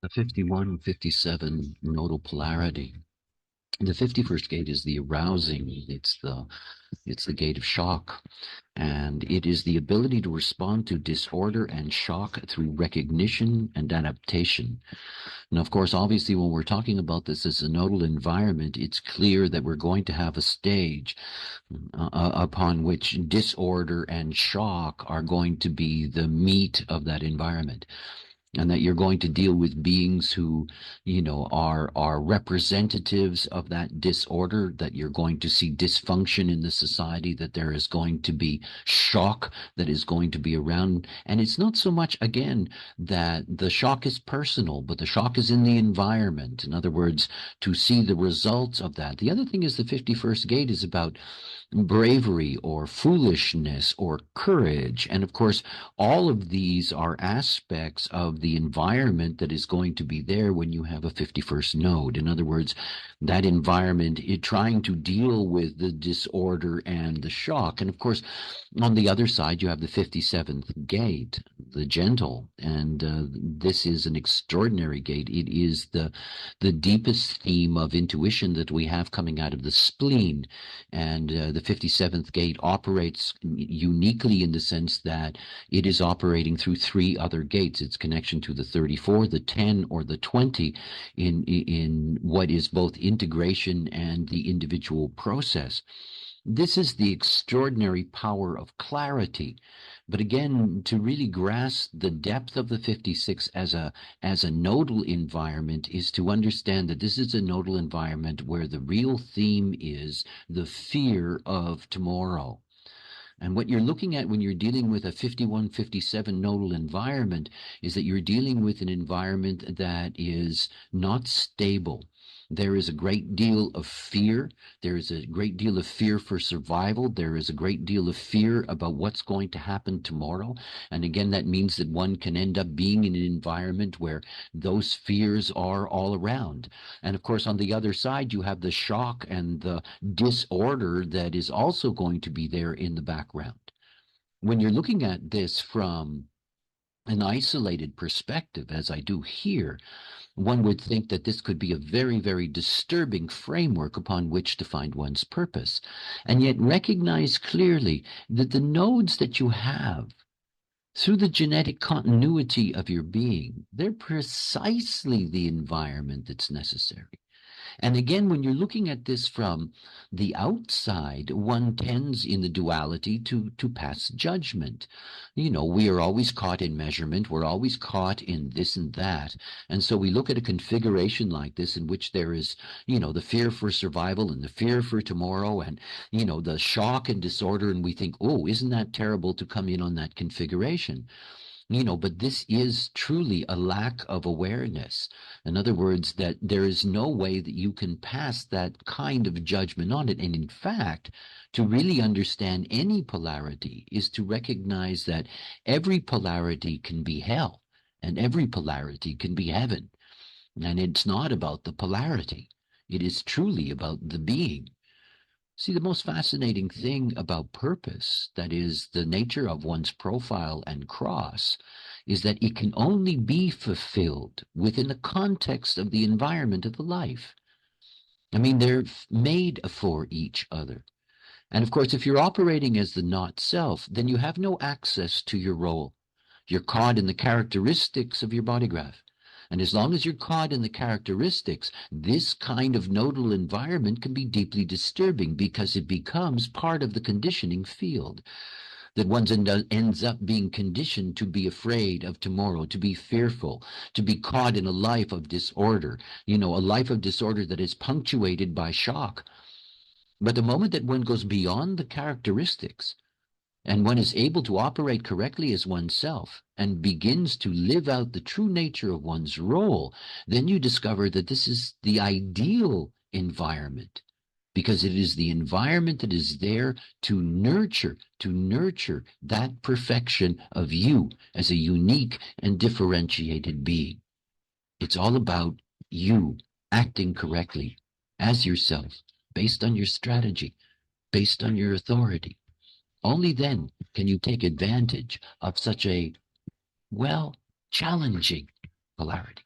A 51, 57 nodal polarity. The 51st gate is the arousing. It's the gate of shock, and it is the ability to respond to disorder and shock through recognition and adaptation. And of course, obviously, when we're talking about this as a nodal environment, it's clear that we're going to have a stage upon which disorder and shock are going to be the meat of that environment, and that you're going to deal with beings who, are representatives of that disorder, that you're going to see dysfunction in the society, that there is going to be shock that is going to be around. And it's not so much, again, that the shock is personal, but the shock is in the environment. In other words, to see the results of that. The other thing is the 51st gate is about bravery or foolishness or courage. And of course, all of these are aspects of the environment that is going to be there when you have a 51st node. In other words, that environment, trying to deal with the disorder and the shock. And of course, on the other side, you have the 57th gate, the gentle. And this is an extraordinary gate. It is the deepest theme of intuition that we have coming out of the spleen. And the 57th gate operates uniquely in the sense that it is operating through three other gates. Its connection to the 34, the 10, or the 20 in what is both integration and the individual process. This is the extraordinary power of clarity. But again, to really grasp the depth of the 56 as a nodal environment is to understand that this is a nodal environment where the real theme is the fear of tomorrow. And what you're looking at when you're dealing with a 51, 57 nodal environment is that you're dealing with an environment that is not stable. There is a great deal of fear. There is a great deal of fear for survival. There is a great deal of fear about what's going to happen tomorrow. And again, that means that one can end up being in an environment where those fears are all around. And of course, on the other side, you have the shock and the disorder that is also going to be there in the background. When you're looking at this from an isolated perspective, as I do here, one would think that this could be a very, very disturbing framework upon which to find one's purpose. And yet recognize clearly that the nodes that you have through the genetic continuity of your being, they're precisely the environment that's necessary. And again, when you're looking at this from the outside, one tends in the duality to pass judgment. We are always caught in measurement. We're always caught in this and that. And so we look at a configuration like this in which there is, the fear for survival and the fear for tomorrow and, the shock and disorder. And we think, oh, isn't that terrible to come in on that configuration? But this is truly a lack of awareness. In other words, that there is no way that you can pass that kind of judgment on it. And in fact, to really understand any polarity is to recognize that every polarity can be hell and every polarity can be heaven. And it's not about the polarity. It is truly about the being. See, the most fascinating thing about purpose, that is the nature of one's profile and cross, is that it can only be fulfilled within the context of the environment of the life. I mean, they're made for each other. And of course, if you're operating as the not self, then you have no access to your role. You're caught in the characteristics of your body graph. And as long as you're caught in the characteristics, this kind of nodal environment can be deeply disturbing because it becomes part of the conditioning field. That one ends up being conditioned to be afraid of tomorrow, to be fearful, to be caught in a life of disorder, a life of disorder that is punctuated by shock. But the moment that one goes beyond the characteristics, and one is able to operate correctly as oneself and begins to live out the true nature of one's role, then you discover that this is the ideal environment, because it is the environment that is there to nurture that perfection of you as a unique and differentiated being. It's all about you acting correctly as yourself, based on your strategy, based on your authority. Only then can you take advantage of such a, challenging polarity.